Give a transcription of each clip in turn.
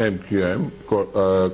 MQM,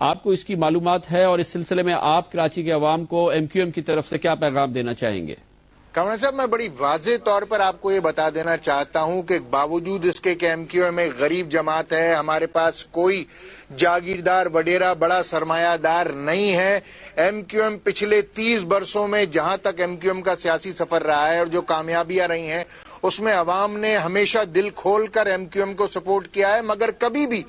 آپ کو اس کی معلومات ہے اور اس سلسلے میں آپ کراچی کے عوام کو ایم کیو ایم کی طرف سے کیا پیغام دینا چاہیں گے؟ کمران صاحب، میں بڑی واضح طور پر آپ کو یہ بتا دینا چاہتا ہوں کہ باوجود اس کے کہ ایم کیو ایم ایک غریب جماعت ہے، ہمارے پاس کوئی جاگیردار وڈیرا بڑا سرمایہ دار نہیں ہے، ایم کیو ایم پچھلے 30 برسوں میں جہاں تک ایم کیو ایم کا سیاسی سفر رہا ہے اور جو کامیابیاں رہی ہیں اس میں عوام نے ہمیشہ دل کھول کر ایم کیو ایم کو سپورٹ کیا ہے، مگر کبھی بھی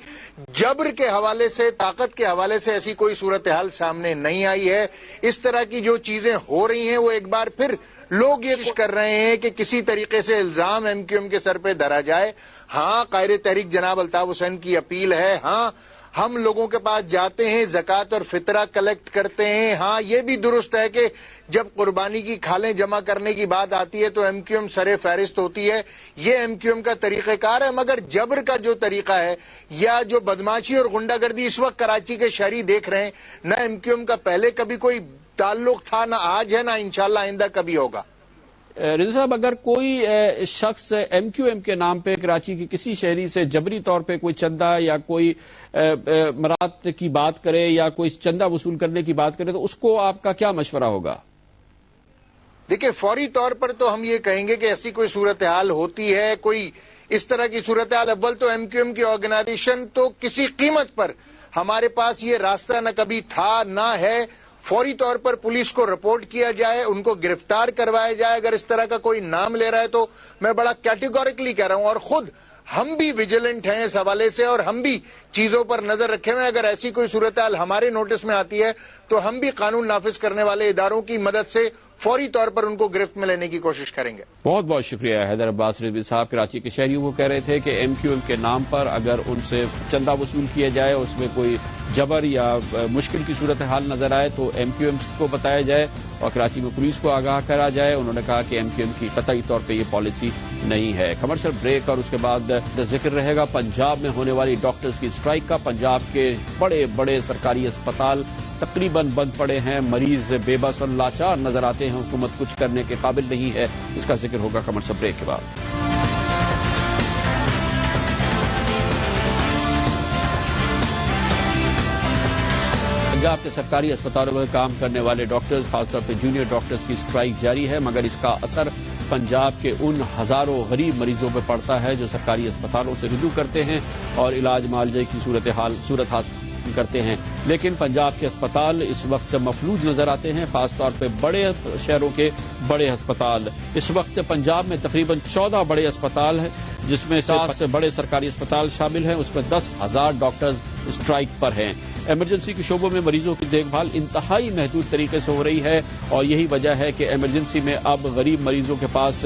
جبر کے حوالے سے، طاقت کے حوالے سے ایسی کوئی صورتحال سامنے نہیں آئی ہے۔ اس طرح کی جو چیزیں ہو رہی ہیں وہ ایک بار پھر لوگ یہ کوشش کر رہے ہیں کہ کسی طریقے سے الزام ایم کیو ایم کے سر پہ دھرا جائے۔ ہاں، قائد تحریک جناب الطاف حسین کی اپیل ہے، ہاں ہم لوگوں کے پاس جاتے ہیں، زکوٰۃ اور فطرہ کلیکٹ کرتے ہیں، ہاں یہ بھی درست ہے کہ جب قربانی کی کھالیں جمع کرنے کی بات آتی ہے تو ایم کیو ایم سر فہرست ہوتی ہے، یہ ایم کیو ایم کا طریقہ کار ہے، مگر جبر کا جو طریقہ ہے یا جو بدماشی اور غنڈہ گردی اس وقت کراچی کے شہری دیکھ رہے ہیں، نہ ایم کیو ایم کا پہلے کبھی کوئی تعلق تھا، نہ آج ہے، نہ انشاءاللہ آئندہ کبھی ہوگا۔ رضا صاحب، اگر کوئی شخص ایم کیو ایم کے نام پہ کراچی کی کسی شہری سے جبری طور پہ کوئی چندہ یا کوئی مراد کی بات کرے یا کوئی چندہ وصول کرنے کی بات کرے تو اس کو آپ کا کیا مشورہ ہوگا؟ دیکھیں، فوری طور پر تو ہم یہ کہیں گے کہ ایسی کوئی صورتحال ہوتی ہے، کوئی اس طرح کی صورتحال، اول تو ایم کیو ایم کی آرگنائزیشن تو کسی قیمت پر ہمارے پاس یہ راستہ نہ کبھی تھا نہ ہے، فوری طور پر پولیس کو رپورٹ کیا جائے، ان کو گرفتار کروایا جائے۔ اگر اس طرح کا کوئی نام لے رہا ہے تو میں بڑا کیٹیگوریکلی کہہ رہا ہوں، اور خود ہم بھی ویجیلنٹ ہیں اس حوالے سے اور ہم بھی چیزوں پر نظر رکھے ہوئے ہیں۔ اگر ایسی کوئی صورتحال ہمارے نوٹس میں آتی ہے تو ہم بھی قانون نافذ کرنے والے اداروں کی مدد سے فوری طور پر ان کو گرفت میں لینے کی کوشش کریں گے۔ بہت بہت شکریہ حیدر عباس رضوی صاحب۔ کراچی کے شہریوں کو کہہ رہے تھے کہ ایم کیو ایم کے نام پر اگر ان سے چندہ وصول کیا جائے، اس میں کوئی جبر یا مشکل کی صورتحال نظر آئے تو ایم کیو ایم کو بتایا جائے اور کراچی میں پولیس کو آگاہ کرا جائے۔ انہوں نے کہا کہ ایم کیو ایم کی قطعی طور پہ یہ پالیسی نہیں ہے۔ کمرشل بریک اور اس کے بعد ذکر رہے گا پنجاب میں ہونے والی ڈاکٹرز کی اسٹرائک کا۔ پنجاب کے بڑے بڑے سرکاری اسپتال تقریباً بند پڑے ہیں، مریض بے بس اور لاچار نظر آتے ہیں، حکومت کچھ کرنے کے قابل نہیں ہے۔ اس کا ذکر ہوگا کمرشل بریک کے بعد۔ پنجاب کے سرکاری اسپتالوں میں کام کرنے والے ڈاکٹرز، خاص طور پہ جونیئر ڈاکٹرز کی اسٹرائک جاری ہے، مگر اس کا اثر پنجاب کے ان ہزاروں غریب مریضوں پہ پڑتا ہے جو سرکاری اسپتالوں سے رجوع کرتے ہیں اور علاج معالجے کی صورت حاصل کرتے ہیں۔ لیکن پنجاب کے اسپتال اس وقت مفلوج نظر آتے ہیں، خاص طور پہ بڑے شہروں کے بڑے ہسپتال۔ اس وقت پنجاب میں تقریباً 14 بڑے اسپتال ہیں، جس میں 7 سے بڑے سرکاری اسپتال شامل ہیں، اس میں 10,000 ڈاکٹرز اسٹرائک پر ہیں۔ ایمرجنسی کے شعبوں میں مریضوں کی دیکھ بھال انتہائی محدود طریقے سے ہو رہی ہے اور یہی وجہ ہے کہ ایمرجنسی میں اب غریب مریضوں کے پاس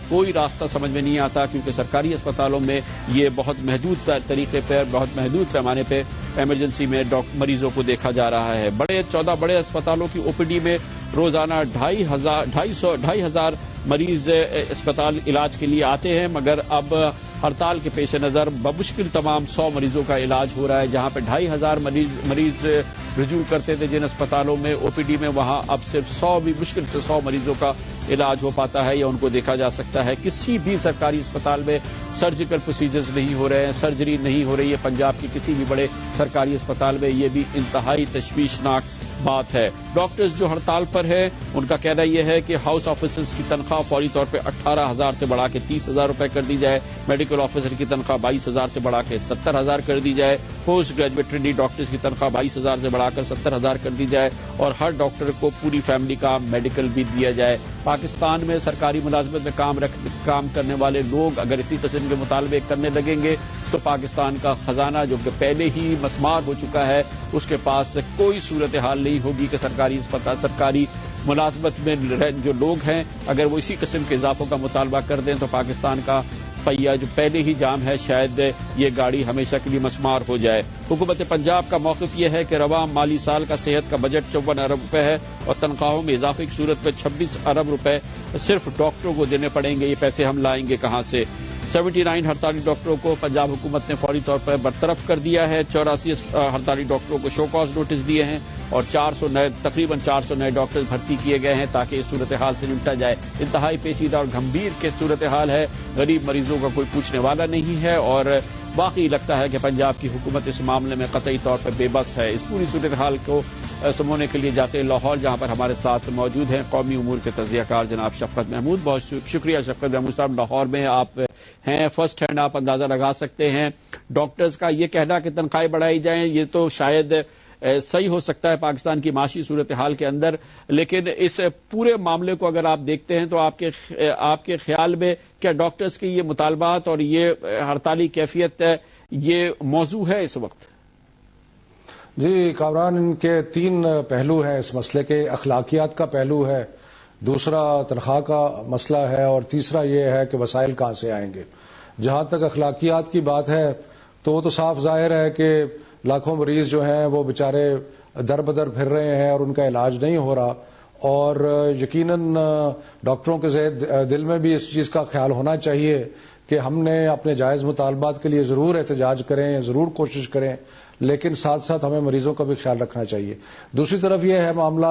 کوئی راستہ سمجھ میں نہیں آتا، کیونکہ سرکاری اسپتالوں میں یہ بہت محدود طریقے پر، بہت محدود پیمانے پہ ایمرجنسی میں مریضوں کو دیکھا جا رہا ہے۔ 14 بڑے اسپتالوں کی او پی ڈی میں روزانہ 2,500 مریض اسپتال علاج کے لیے آتے ہیں، مگر اب ہڑتال کے پیش نظر بمشکل تمام 100 مریضوں کا علاج ہو رہا ہے۔ جہاں پہ 2,500 مریض رجوع کرتے تھے جن اسپتالوں میں او پی ڈی میں، وہاں اب صرف 100 بھی مشکل سے 100 مریضوں کا علاج ہو پاتا ہے یا ان کو دیکھا جا سکتا ہے۔ کسی بھی سرکاری اسپتال میں سرجیکل پروسیجرز نہیں ہو رہے ہیں، سرجری نہیں ہو رہی ہے پنجاب کی کسی بھی بڑے سرکاری اسپتال میں۔ یہ بھی انتہائی تشویشناک بات ہے۔ ڈاکٹرز جو ہڑتال پر ہیں ان کا کہنا یہ ہے کہ ہاؤس آفیسرز کی تنخواہ فوری طور پہ 18,000 سے بڑھا کے 30,000 روپے کر دی جائے، میڈیکل آفیسر کی تنخواہ 22,000 سے بڑھا کے 70,000 کر دی جائے، پوسٹ گریجویٹ ٹریننگ ڈاکٹرز کی تنخواہ 22,000 سے بڑھا کر 70,000 کر دی جائے اور ہر ڈاکٹر کو پوری فیملی کا میڈیکل بھی دیا جائے۔ پاکستان میں سرکاری ملازمت میں کام کرنے والے لوگ اگر اسی قسم کے مطالبے کرنے لگیں گے تو پاکستان کا خزانہ جو کہ پہلے ہی مسمار ہو چکا ہے، اس کے پاس کوئی صورتحال نہیں ہوگی کہ سرکاری ملازمت میں جو لوگ ہیں اگر وہ اسی قسم کے اضافوں کا مطالبہ کر دیں تو پاکستان کا پہیہ جو پہلے ہی جام ہے شاید یہ گاڑی ہمیشہ کے لیے مسمار ہو جائے۔ حکومت پنجاب کا موقف یہ ہے کہ رواں مالی سال کا صحت کا بجٹ 54 ارب روپے ہے اور تنخواہوں میں اضافے کی صورت میں 26 ارب روپے صرف ڈاکٹروں کو دینے پڑیں گے۔ یہ پیسے ہم لائیں گے کہاں سے؟ 79 ہڑتالی ڈاکٹروں کو پنجاب حکومت نے فوری طور پر برطرف کر دیا ہے، 84 ہڑتالی ڈاکٹروں کو شو کاز نوٹس دیے ہیں اور تقریباً 400 نئے ڈاکٹر بھرتی کیے گئے ہیں تاکہ اس صورتحال سے نمٹا جائے۔ انتہائی پیچیدہ اور گمبھیر کے صورتحال ہے، غریب مریضوں کا کوئی پوچھنے والا نہیں ہے اور واقعی لگتا ہے کہ پنجاب کی حکومت اس معاملے میں قطعی طور پر بے بس ہے۔ اس پوری صورتحال کو سمونے کے لیے جاتے ہیں لاہور، جہاں پر ہمارے ساتھ موجود ہیں قومی امور کے تجزیہ کار جناب شفقت محمود۔ بہت شکریہ شفقت محمود صاحب، لاہور میں آپ ہیں، فرسٹ ہینڈ آپ اندازہ لگا سکتے ہیں ڈاکٹرز کا یہ کہنا کہ تنخواہیں بڑھائی جائیں، یہ تو شاید صحیح ہو سکتا ہے پاکستان کی معاشی صورتحال کے اندر، لیکن اس پورے معاملے کو اگر آپ دیکھتے ہیں تو آپ کے خیال میں کیا ڈاکٹرز کے یہ مطالبات اور یہ ہڑتالی کیفیت یہ موضوع ہے اس وقت؟ جی کامران، ان کے تین پہلو ہیں اس مسئلے کے۔ اخلاقیات کا پہلو ہے، دوسرا تنخواہ کا مسئلہ ہے، اور تیسرا یہ ہے کہ وسائل کہاں سے آئیں گے۔ جہاں تک اخلاقیات کی بات ہے تو وہ تو صاف ظاہر ہے کہ لاکھوں مریض جو ہیں وہ بیچارے در بدر پھر رہے ہیں اور ان کا علاج نہیں ہو رہا، اور یقیناً ڈاکٹروں کے دل میں بھی اس چیز کا خیال ہونا چاہیے کہ ہم نے اپنے جائز مطالبات کے لیے ضرور احتجاج کریں، ضرور کوشش کریں، لیکن ساتھ ساتھ ہمیں مریضوں کا بھی خیال رکھنا چاہیے۔ دوسری طرف یہ ہے معاملہ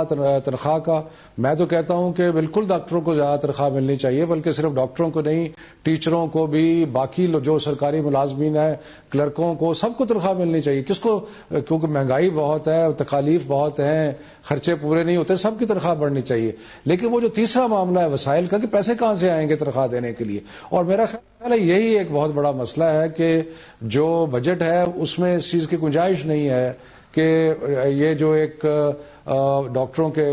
تنخواہ کا۔ میں تو کہتا ہوں کہ بالکل ڈاکٹروں کو زیادہ تنخواہ ملنی چاہیے، بلکہ صرف ڈاکٹروں کو نہیں، ٹیچروں کو بھی، باقی جو سرکاری ملازمین ہیں، کلرکوں کو، سب کو تنخواہ ملنی چاہیے۔ کس کو؟ کیونکہ مہنگائی بہت ہے، تکالیف بہت ہیں، خرچے پورے نہیں ہوتے، سب کی تنخواہ بڑھنی چاہیے۔ لیکن وہ جو تیسرا معاملہ ہے وسائل کا، کہ پیسے کہاں سے آئیں گے تنخواہ دینے کے لیے، اور میرا خیال ہے یہی ایک بہت بڑا مسئلہ ہے کہ جو بجٹ ہے اس میں اس چیز کی گنجائش نہیں ہے کہ یہ جو ایک ڈاکٹروں کے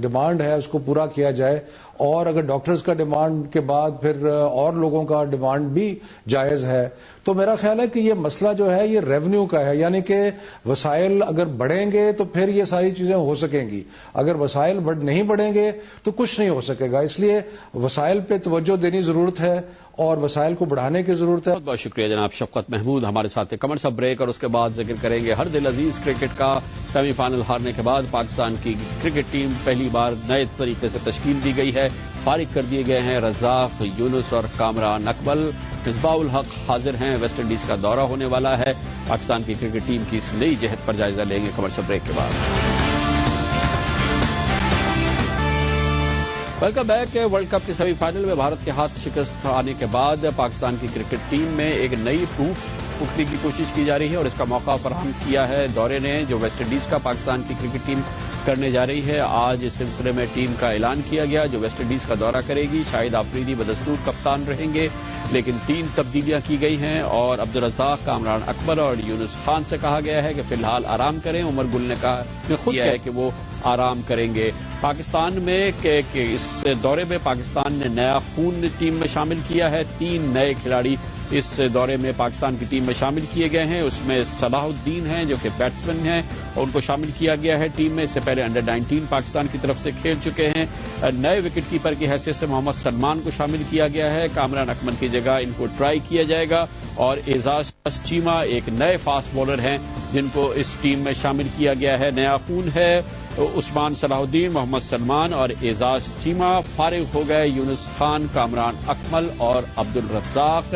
ڈیمانڈ ہے اس کو پورا کیا جائے، اور اگر ڈاکٹرز کا ڈیمانڈ کے بعد پھر اور لوگوں کا ڈیمانڈ بھی جائز ہے، تو میرا خیال ہے کہ یہ مسئلہ جو ہے یہ ریونیو کا ہے، یعنی کہ وسائل اگر بڑھیں گے تو پھر یہ ساری چیزیں ہو سکیں گی، اگر وسائل نہیں بڑھیں گے تو کچھ نہیں ہو سکے گا۔ اس لیے وسائل پہ توجہ دینی ضرورت ہے اور وسائل کو بڑھانے کی ضرورت ہے۔ بہت بہت شکریہ جناب شفقت محمود، ہمارے ساتھ کمر سا بریک، اور اس کے بعد ذکر کریں گے ہر دل عزیز کرکٹ کا۔ سیمی فائنل ہارنے کے بعد پاکستان کی کرکٹ ٹیم پہلی بار نئے طریقے سے تشکیل دی گئی ہے، فارغ کر دیے گئے ہیں رزاق، یونس اور کامران اکمل۔ مصباح الحق حاضر ہیں، ویسٹ انڈیز کا دورہ ہونے والا ہے۔ پاکستان کی کرکٹ ٹیم کی اس نئی جہد پر جائزہ لیں گے کمرشل بریک کے بعد۔ Welcome back. ورلڈ کپ کے سیمی فائنل میں بھارت کے ہاتھ شکست آنے کے بعد پاکستان کی کرکٹ ٹیم میں ایک نئی پروف پختگی کی کوشش کی جا رہی ہے، اور اس کا موقع فراہم کیا ہے دورے نے جو ویسٹ انڈیز کا پاکستان کی کرکٹ ٹیم کرنے جا رہی ہے۔ آج اس سلسلے میں ٹیم کا اعلان کیا گیا جو ویسٹ انڈیز کا دورہ کرے گی۔ شاہد آفریدی بدستور کپتان رہیں گے، لیکن 3 تبدیلیاں کی گئی ہیں، اور عبدالرزاق، کامران اکمل اور یونس خان سے کہا گیا ہے کہ فی الحال آرام کریں۔ عمر گل نے کہا خود ہے کہ وہ آرام کریں گے۔ پاکستان میں کہ اس دورے میں پاکستان نے نیا خون ٹیم میں شامل کیا ہے، 3 نئے کھلاڑی اس دورے میں پاکستان کی ٹیم میں شامل کیے گئے ہیں۔ اس میں صلاح الدین ہیں جو کہ بیٹسمین ہیں، اور ان کو شامل کیا گیا ہے ٹیم میں۔ اس سے پہلے انڈر-19 پاکستان کی طرف سے کھیل چکے ہیں۔ نئے وکٹ کیپر کی حیثیت سے محمد سلمان کو شامل کیا گیا ہے، کامران اکمل کی جگہ ان کو ٹرائی کیا جائے گا، اور اعزاز چیمہ ایک نئے فاسٹ بولر ہیں جن کو اس ٹیم میں شامل کیا گیا ہے۔ نیا خون ہے، عثمان صلاح الدین، محمد سلمان اور اعزاز چیمہ۔ فارغ ہو گئے یونس خان، کامران اکمل اور عبدالرزاق۔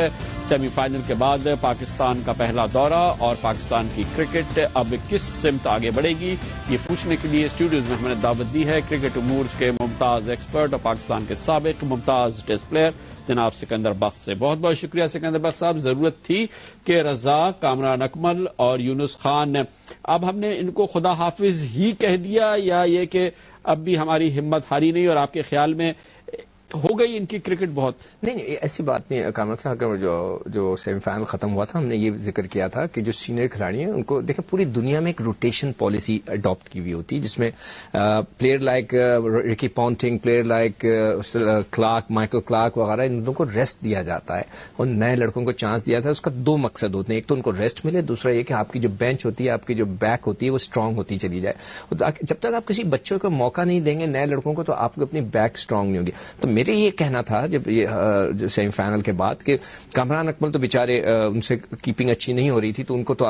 سیمی فائنل کے بعد پاکستان کا پہلا دورہ اور پاکستان کی کرکٹ اب کس سمت آگے بڑھے گی، یہ پوچھنے کے لیے اسٹوڈیوز میں ہم نے دعوت دی ہے کرکٹ امور کے ممتاز ایکسپرٹ اور پاکستان کے سابق ممتاز ٹیسٹ پلیئر جناب سکندر بخش سے۔ بہت بہت شکریہ سکندر بخش صاحب۔ ضرورت تھی کہ رزاق، کامران اکمل اور یونس خان، اب ہم نے ان کو خدا حافظ ہی کہہ دیا، یا یہ کہ اب بھی ہماری ہمت ہاری نہیں، اور آپ کے خیال میں ہو گئی ان کی کرکٹ بہت؟ نہیں ایسی بات نہیں کامران صاحب، جو سیمی فائنل ختم ہوا تھا ہم نے یہ ذکر کیا تھا کہ جو سینئر کھلاڑی ہیں ان کو دیکھیں پوری دنیا میں ایک روٹیشن پالیسی اڈاپٹ کی ہوئی ہوتی ہے، جس میں player like Ricky Ponting, player like Clarke, Michael Clarke وغیرہ، ان لوگوں کو ریسٹ دیا جاتا ہے، اور نئے لڑکوں کو چانس دیا جاتا ہے۔ اس کا 2 مقصد ہوتے ہیں، ایک تو ان کو ریسٹ ملے، دوسرا یہ کہ آپ کی جو بینچ ہوتی ہے، آپ کی جو بیک ہوتی ہے وہ اسٹرانگ ہوتی چلی جائے۔ جب تک آپ کسی بچوں کو موقع نہیں دیں گے، نئے لڑکوں کو، تو آپ کو اپنی بیک اسٹرانگ نہیں ہوگی۔ تو میرے یہ کہنا تھا جب یہ سیمی فائنل کے بعد کہ کامران اکمل تو بیچارے ان سے کیپنگ اچھی نہیں ہو رہی تھی، تو ان کو تو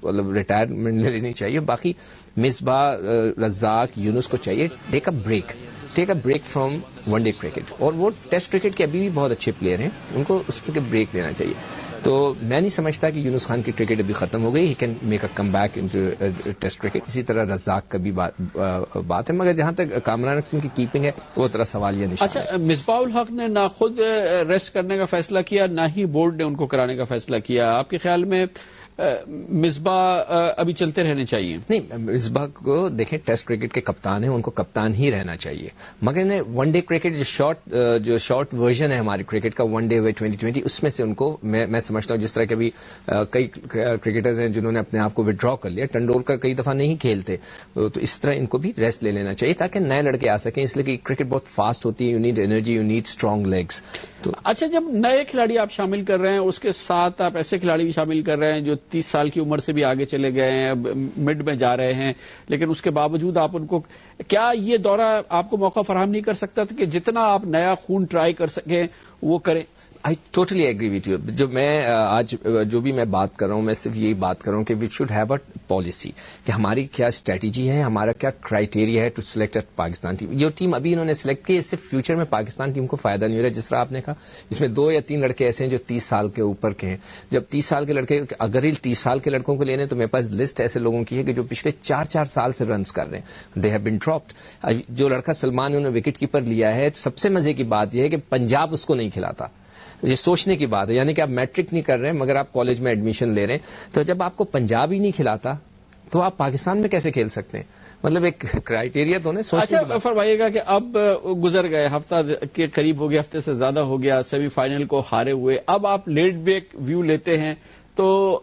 مطلب ریٹائرمنٹ لے لینی چاہیے۔ باقی مصباح، رزاق، یونس کو چاہیے take a break from one day cricket, اور وہ ٹیسٹ کرکٹ کے ابھی بھی بہت اچھے پلیئر ہیں، ان کو اس میں بریک لینا چاہیے۔ تو میں نہیں سمجھتا کہ یونس خان کی کرکٹ ابھی ختم ہو گئی. He can make a come back into test cricket. اسی طرح رزاق کا بھی بات ہے, مگر جہاں تک کامران اکرم کی کیپنگ ہے وہ طرح سوالیہ نشان. اچھا, مصباح الحق نے نہ خود ریسٹ کرنے کا فیصلہ کیا, نہ ہی بورڈ نے ان کو کرانے کا فیصلہ کیا. آپ کے خیال میں مصباح ابھی چلتے رہنے چاہیے؟ نہیں, مصباح کو دیکھیں ٹیسٹ کرکٹ کے کپتان ہیں, ان کو کپتان ہی رہنا چاہیے. مگر ون ڈے کرکٹ جو شارٹ ورژن ہے ہماری کرکٹ کا, ون ڈے ہوئے 2020, اس میں سے ان کو میں سمجھتا ہوں, جس طرح کہ ابھی کئی کرکٹرز ہیں جنہوں نے اپنے آپ کو وڈرا کر لیا. ٹنڈولکر کئی دفعہ نہیں کھیلتے, تو اس طرح ان کو بھی ریسٹ لے لینا چاہیے تاکہ نئے لڑکے آ سکیں, اس لیے کہ کرکٹ بہت فاسٹ ہوتی ہے. You need energy, you need strong legs. تو اچھا, جب نئے کھلاڑی آپ شامل کر رہے ہیں, اس کے ساتھ آپ ایسے کھلاڑی بھی شامل کر رہے ہیں جو 30 سال کی عمر سے بھی آگے چلے گئے ہیں, مڈ میں جا رہے ہیں, لیکن اس کے باوجود آپ ان کو, کیا یہ دورہ آپ کو موقع فراہم نہیں کر سکتا تھا کہ جتنا آپ نیا خون ٹرائی کر سکیں وہ کریں؟ I totally agree with you. جو میں آج جو بھی میں بات کر رہا ہوں, میں صرف یہی بات کر رہا ہوں کہ we should have a policy, کہ ہماری کیا اسٹریٹجی ہے, ہمارا کیا کرائٹیریا ہے to select a Pakistan team. جو ٹیم ابھی انہوں نے سلیکٹ کی, اس سے فیوچر میں پاکستان ٹیم کو فائدہ نہیں ہو رہا. جس طرح آپ نے کہا, اس میں 2 یا 3 لڑکے ایسے ہیں جو 30 سال کے اوپر کے ہیں. جب 30 سال کے لڑکے, اگر 30 سال کے لڑکوں کو لینے, تو میرے پاس لسٹ ایسے لوگوں کی ہے کہ جو پچھلے 4 سال سے رنز کر رہے ہیں. They have been dropped. جو لڑکا سلمان نے انہوں نے وکٹ کیپر لیا ہے, سب سے مزے کی بات یہ ہے کہ پنجاب اس کو نہیں کھلاتا. یہ سوچنے کی بات ہے, یعنی کہ آپ میٹرک نہیں کر رہے ہیں مگر آپ کالج میں ایڈمیشن لے رہے ہیں, تو جب آپ کو پنجاب ہی نہیں کھلاتا تو آپ پاکستان میں کیسے کھیل سکتے ہیں؟ مطلب ایک کرائٹیریا تو نہیں سوچنے. اچھا, فرمائیے گا کہ اب گزر گئے, ہفتہ کے قریب ہو گیا, ہفتے سے زیادہ ہو گیا, سیمی فائنل کو ہارے ہوئے, اب آپ لیٹ بیک ویو لیتے ہیں, تو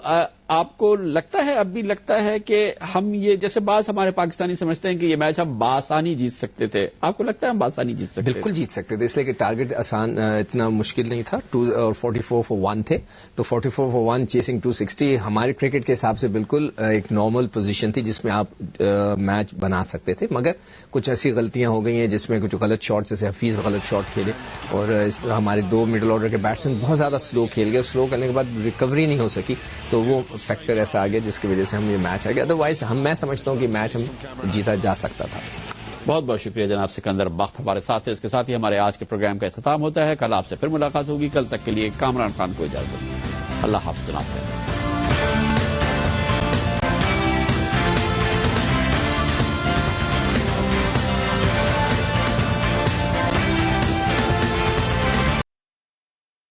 آپ کو لگتا ہے, اب بھی لگتا ہے کہ ہم یہ, جیسے بعض ہمارے پاکستانی سمجھتے ہیں کہ یہ میچ ہم بآسانی جیت سکتے تھے, آپ کو لگتا ہے ہم بآسانی جیت سکتے؟ بالکل جیت سکتے تھے, اس لیے کہ ٹارگٹ آسان اتنا مشکل نہیں تھا. 44 for 1 تھے, تو 44 for 1 چیسنگ 260 ہمارے کرکٹ کے حساب سے بالکل ایک نارمل پوزیشن تھی جس میں آپ میچ بنا سکتے تھے. مگر کچھ ایسی غلطیاں ہو گئی ہیں جس میں کچھ غلط شاٹ, جیسے حفیظ غلط شاٹ کھیلے, اور ہمارے 2 مڈل آرڈر کے بیٹسمین بہت زیادہ سلو کھیل گئے. سلو کرنے کے بعد ریکوری نہیں ہو سکی, تو وہ فیکٹر ایسا آ گیا جس کی وجہ سے ہم یہ میچ آ گیا. ادروائز میں سمجھتا ہوں کہ میچ ہم جیتا جا سکتا تھا. بہت بہت شکریہ جناب سکندر بخت ہمارے ساتھ ہے. اس کے ساتھ ہی ہمارے آج کے پروگرام کا اختتام ہوتا ہے. کل آپ سے پھر ملاقات ہوگی. کل تک کے لیے کامران خان کو اجازت. اللہ حافظ.